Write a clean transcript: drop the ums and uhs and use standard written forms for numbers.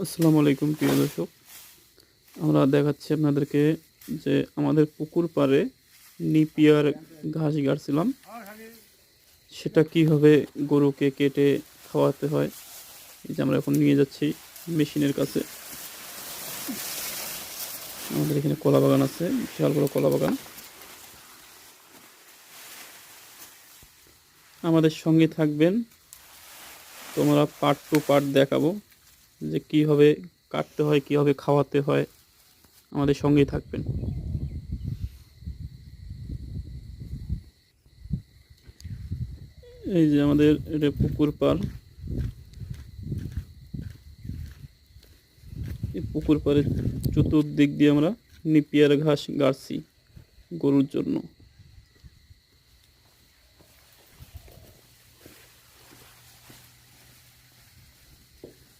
আসসালামু আলাইকুম প্রিয় দর্শক, আমরা দেখাচ্ছি আপনাদেরকে যে আমাদের পুকুর পাড়ে নিপিয়ার ঘাস গাড়ছিলাম, সেটা কীভাবে গরুকে কেটে খাওয়াতে হয়। এই যে আমরা এখন নিয়ে যাচ্ছি মেশিনের কাছে। আমাদের এখানে কলা বাগান আছে, বিশাল বড় কলা বাগান। আমাদের সঙ্গে থাকবেন, তোমরা পার্ট টু পার্ট দেখাবো যে কীভাবে কাটতে হয়, কীভাবে খাওয়াতে হয়। আমাদের সঙ্গেই থাকবেন। এই যে আমাদের এটা পুকুর পাড়। এই পুকুর পাড়ের চতুর্দিক দিয়ে আমরা নিপিয়ার ঘাস গাড়ছি গরুর জন্য।